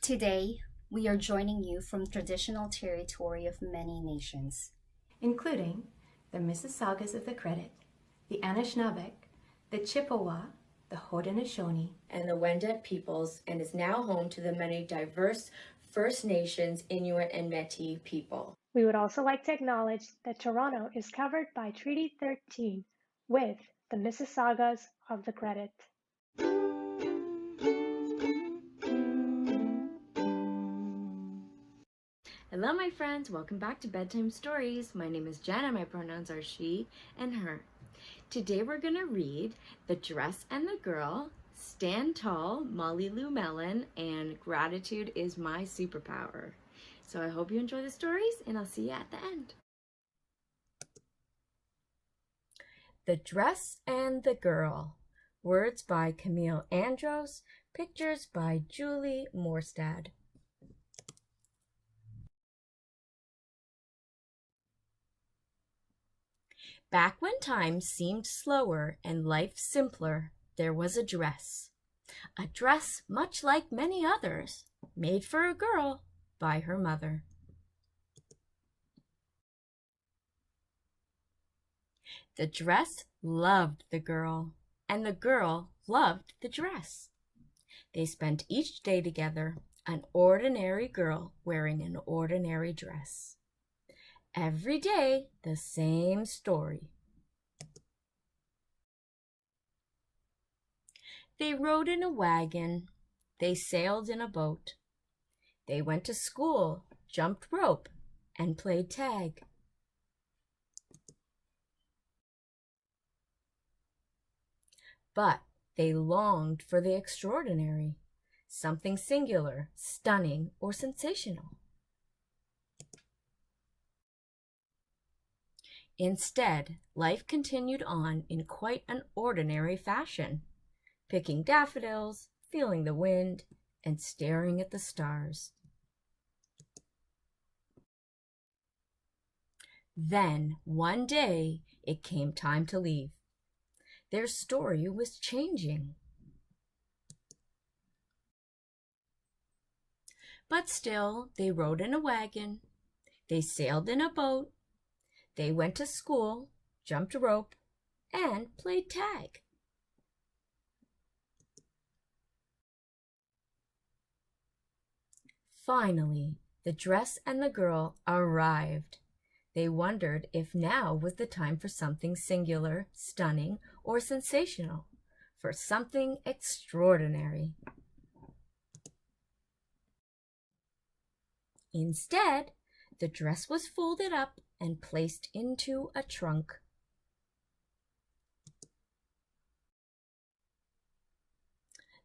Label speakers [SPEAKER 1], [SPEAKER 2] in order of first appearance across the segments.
[SPEAKER 1] Today, we are joining you from traditional territory of many nations,
[SPEAKER 2] including the Mississaugas of the Credit, the Anishinaabeg, the Chippewa, the Haudenosaunee,
[SPEAKER 3] and the Wendat peoples, and is now home to the many diverse First Nations, Inuit, and Métis people.
[SPEAKER 4] We would also like to acknowledge that Toronto is covered by Treaty 13 with the Mississaugas of the Credit.
[SPEAKER 2] Hello, my friends. Welcome back to Bedtime Stories. My name is Jenn, and my pronouns are she and her. Today we're going to read The Dress and the Girl, Stand Tall, Molly Lou Mellon, and Gratitude is My Superpower. So I hope you enjoy the stories, and I'll see you at the end. The Dress and the Girl. Words by Camille Andros. Pictures by Julie Morstad. Back when time seemed slower and life simpler, there was a dress. A dress much like many others, made for a girl by her mother. The dress loved the girl, and the girl loved the dress. They spent each day together, an ordinary girl wearing an ordinary dress. Every day, the same story. They rode in a wagon. They sailed in a boat. They went to school, jumped rope, and played tag. But they longed for the extraordinary, something singular, stunning, or sensational. Instead, life continued on in quite an ordinary fashion, picking daffodils, feeling the wind, and staring at the stars. Then, one day, it came time to leave. Their story was changing. But still, they rode in a wagon, they sailed in a boat, they went to school, jumped rope, and played tag. Finally, the dress and the girl arrived. They wondered if now was the time for something singular, stunning, or sensational, for something extraordinary. Instead, the dress was folded up and placed into a trunk.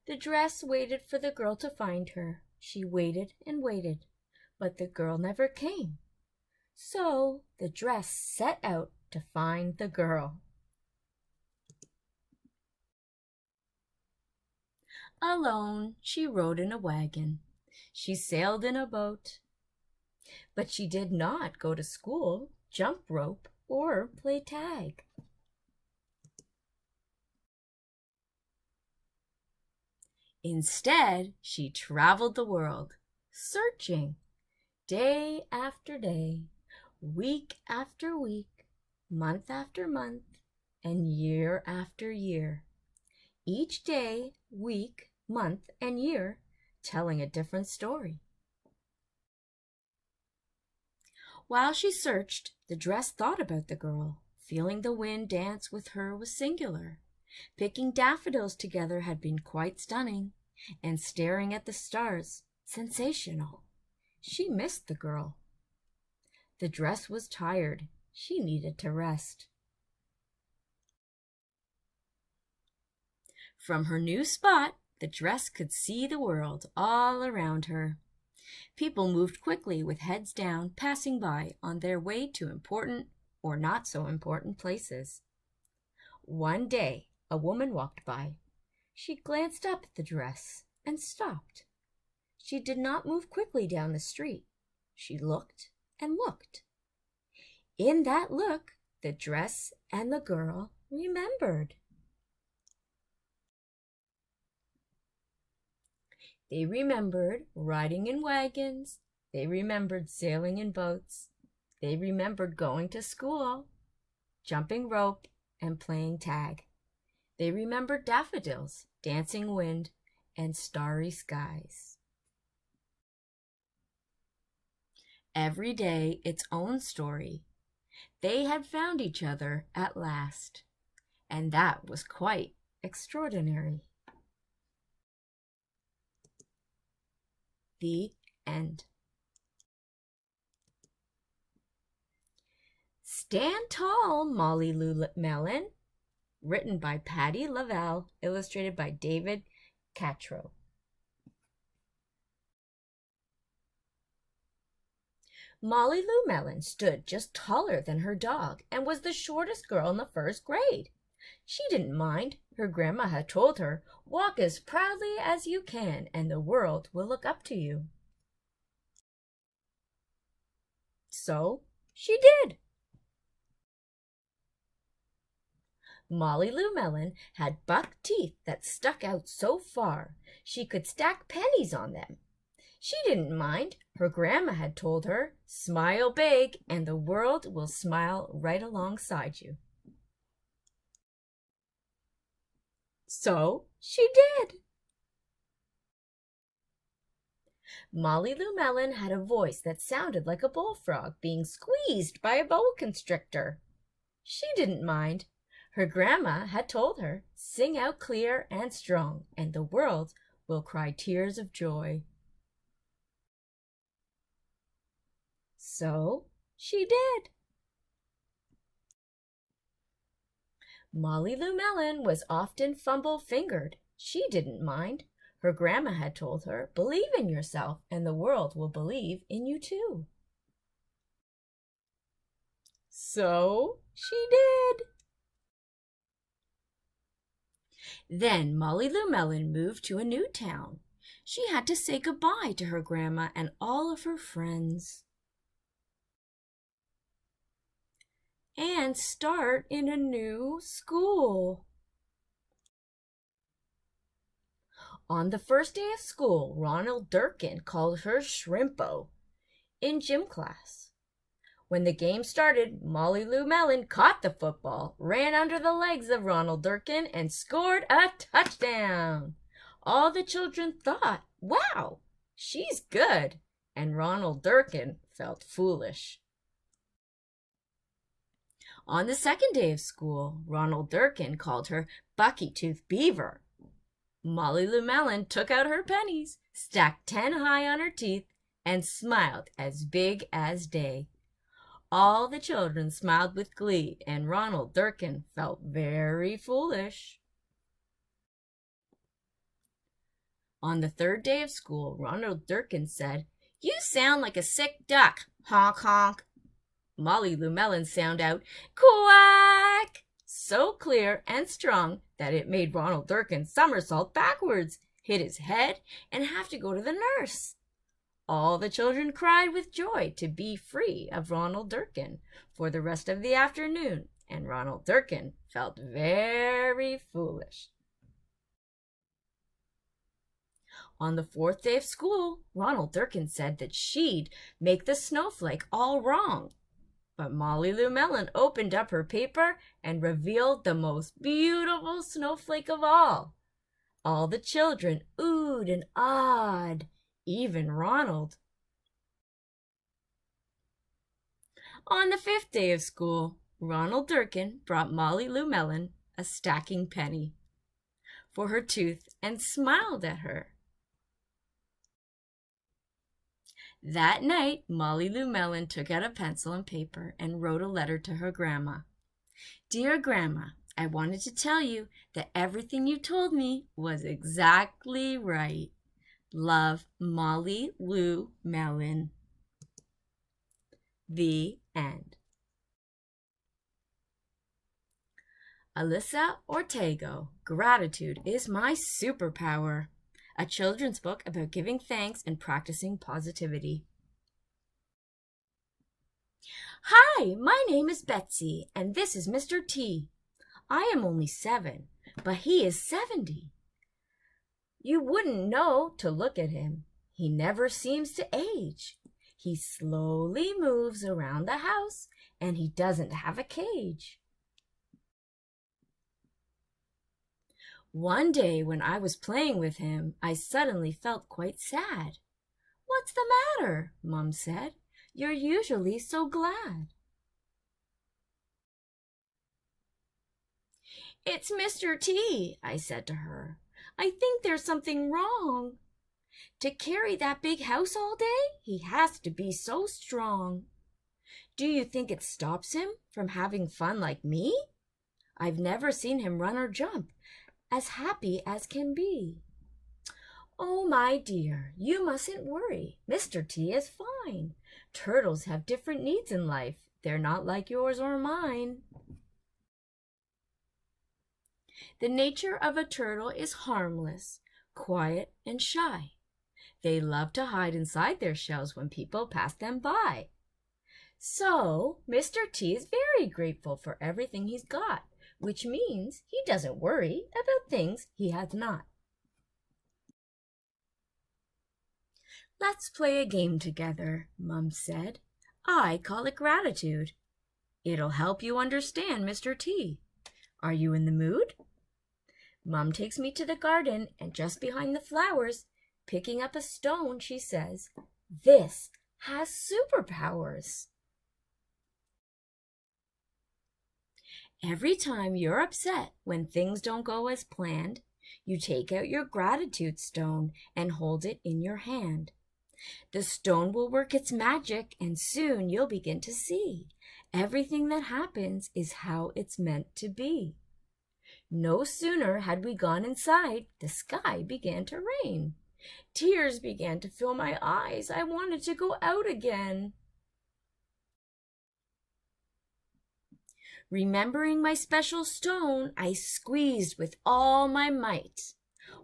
[SPEAKER 2] The dress waited for the girl to find her. She waited and waited, but the girl never came. So the dress set out to find the girl. Alone, she rode in a wagon. She sailed in a boat. But she did not go to school, jump rope, or play tag. Instead, she traveled the world, searching, day after day, week after week, month after month, and year after year. Each day, week, month, and year telling a different story. While she searched, the dress thought about the girl. Feeling the wind dance with her was singular. Picking daffodils together had been quite stunning, and staring at the stars, sensational. She missed the girl. The dress was tired. She needed to rest. From her new spot, the dress could see the world all around her. People moved quickly with heads down, passing by on their way to important or not so important places. One day, a woman walked by. She glanced up at the dress and stopped. She did not move quickly down the street. She looked and looked. In that look, the dress and the girl remembered. They remembered riding in wagons. They remembered sailing in boats. They remembered going to school, jumping rope, and playing tag. They remembered daffodils, dancing wind, and starry skies. Every day its own story. They had found each other at last, and that was quite extraordinary. The end. Stand Tall, Molly Lou Melon, written by Patty Lavelle, illustrated by David Catrow. Molly Lou Melon stood just taller than her dog and was the shortest girl in the first grade. She didn't mind. Her grandma had told her, "Walk as proudly as you can, and the world will look up to you." So she did. Molly Lou Melon had buck teeth that stuck out so far she could stack pennies on them. She didn't mind. Her grandma had told her, "Smile big, and the world will smile right alongside you." So she did. Molly Lou Melon had a voice that sounded like a bullfrog being squeezed by a boa constrictor. She didn't mind. Her grandma had told her, "Sing out clear and strong, and the world will cry tears of joy." So she did. Molly Lou Melon was often fumble-fingered. She didn't mind. Her grandma had told her, "Believe in yourself, and the world will believe in you too." So she did. Then Molly Lou Melon moved to a new town. She had to say goodbye to her grandma and all of her friends, and start in a new school. On the first day of school, Ronald Durkin called her Shrimpo in gym class. When the game started, Molly Lou Melon caught the football, ran under the legs of Ronald Durkin, and scored a touchdown. All the children thought, "Wow, she's good," and Ronald Durkin felt foolish. On the second day of school, Ronald Durkin called her Bucky-Tooth Beaver. Molly Lou Melon took out her pennies, stacked 10 high on her teeth, and smiled as big as day. All the children smiled with glee, and Ronald Durkin felt very foolish. On the third day of school, Ronald Durkin said, "You sound like a sick duck, honk honk." Molly Lou Melon sounded out, "Quack!" so clear and strong that it made Ronald Durkin somersault backwards, hit his head, and have to go to the nurse. All the children cried with joy to be free of Ronald Durkin for the rest of the afternoon, and Ronald Durkin felt very foolish. On the fourth day of school, Ronald Durkin said that she'd make the snowflake all wrong. But Molly Lou Melon opened up her paper and revealed the most beautiful snowflake of all. All the children oohed and awed, even Ronald. On the fifth day of school, Ronald Durkin brought Molly Lou Melon a stacking penny for her tooth and smiled at her. That night, Molly Lou Melon took out a pencil and paper and wrote a letter to her grandma. "Dear Grandma, I wanted to tell you that everything you told me was exactly right. Love, Molly Lou Melon." The end. Alyssa Ortego, Gratitude is My Superpower. A children's book about giving thanks and practicing positivity. Hi, my name is Betsy, and this is Mr. T. I am only 7, but he is 70. You wouldn't know to look at him. He never seems to age. He slowly moves around the house, and he doesn't have a cage. One day when I was playing with him, I suddenly felt quite sad. "What's the matter?" Mum said. "You're usually so glad." "It's Mr. T," I said to her. "I think there's something wrong. To carry that big house all day, he has to be so strong. Do you think it stops him from having fun like me? I've never seen him run or jump, as happy as can be." "Oh, my dear, you mustn't worry. Mr. T is fine. Turtles have different needs in life. They're not like yours or mine." The nature of a turtle is harmless, quiet, and shy. They love to hide inside their shells when people pass them by. So, Mr. T is very grateful for everything he's got, which means he doesn't worry about things he has not. "Let's play a game together," Mum said. "I call it gratitude. It'll help you understand Mr. T. Are you in the mood?" Mum takes me to the garden, and just behind the flowers, picking up a stone, she says, "This has superpowers." Every time you're upset when things don't go as planned, you take out your gratitude stone and hold it in your hand. The stone will work its magic, and soon you'll begin to see everything that happens is how it's meant to be. No sooner had we gone inside, the sky began to rain. Tears began to fill my eyes. I wanted to go out again. Remembering my special stone, I squeezed with all my might.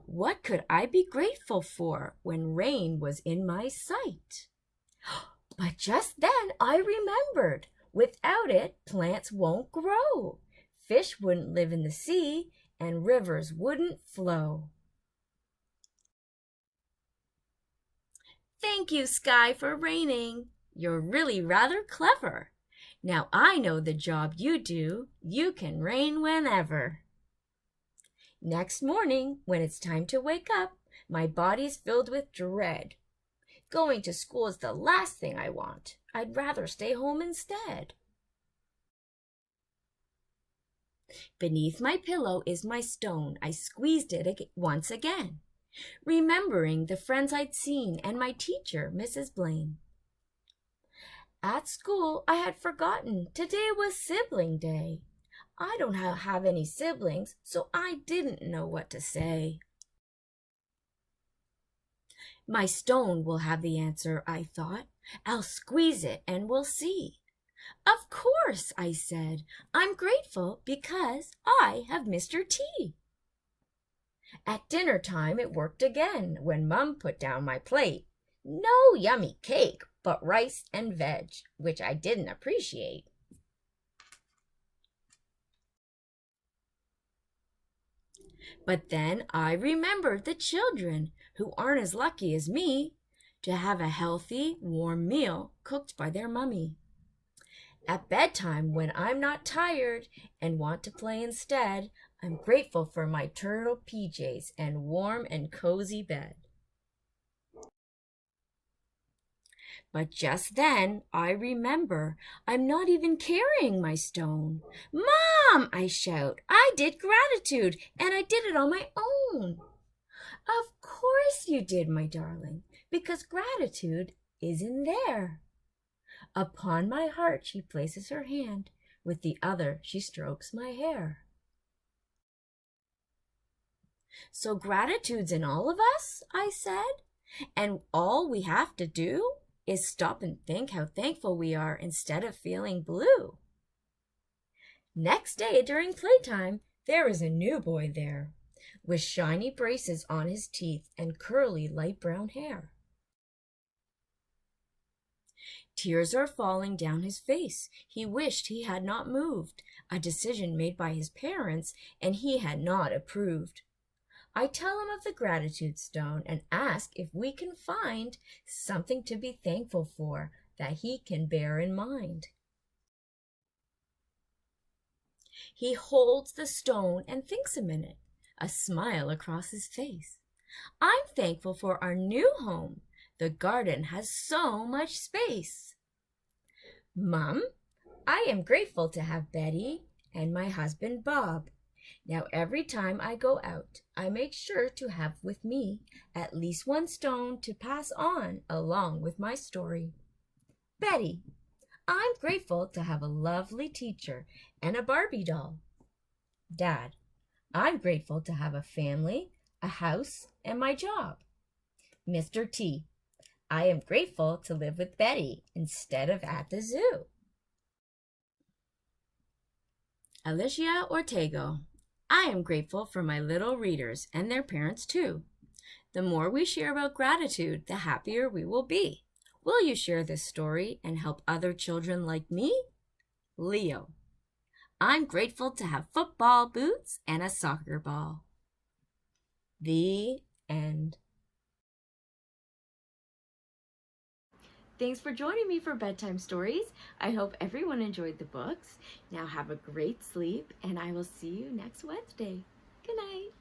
[SPEAKER 2] What could I be grateful for when rain was in my sight? But just then I remembered, without it, plants won't grow. Fish wouldn't live in the sea, and rivers wouldn't flow. "Thank you, sky, for raining. You're really rather clever. Now I know the job you do. You can rain whenever." Next morning, when it's time to wake up, my body's filled with dread. Going to school is the last thing I want. I'd rather stay home instead. Beneath my pillow is my stone. I squeezed it once again, remembering the friends I'd seen and my teacher, Mrs. Blaine. At school, I had forgotten today was sibling day. I don't have any siblings, so I didn't know what to say. My stone will have the answer, I thought. I'll squeeze it and we'll see. "Of course," I said. "I'm grateful because I have Mr. T." At dinner time, it worked again when Mum put down my plate. No yummy cake, but rice and veg, which I didn't appreciate. But then I remembered the children who aren't as lucky as me to have a healthy, warm meal cooked by their mummy. At bedtime, when I'm not tired and want to play instead, I'm grateful for my turtle PJs and warm and cozy bed. But just then, I remember I'm not even carrying my stone. "Mom!" I shout. "I did gratitude, and I did it on my own." "Of course you did, my darling, because gratitude is in there." Upon my heart she places her hand. With the other she strokes my hair. "So gratitude's in all of us," I said, "and all we have to do is stop and think how thankful we are instead of feeling blue." Next day during playtime, there is a new boy there, with shiny braces on his teeth and curly light brown hair. Tears are falling down his face. He wished he had not moved, a decision made by his parents, and he had not approved. I tell him of the gratitude stone and ask if we can find something to be thankful for that he can bear in mind. He holds the stone and thinks a minute, a smile across his face. I'm thankful for our new home. The garden has so much space. Mom, I am grateful to have Betty and my husband Bob. Now every time I go out, I make sure to have with me at least one stone to pass on along with my story. Betty, I'm grateful to have a lovely teacher and a Barbie doll. Dad, I'm grateful to have a family, a house, and my job. Mr. T, I am grateful to live with Betty instead of at the zoo. Alicia Ortego, I am grateful for my little readers and their parents too. The more we share about gratitude, the happier we will be. Will you share this story and help other children like me? Leo, I'm grateful to have football boots and a soccer ball. The end. Thanks for joining me for Bedtime Stories. I hope everyone enjoyed the books. Now have a great sleep, and I will see you next Wednesday. Good night.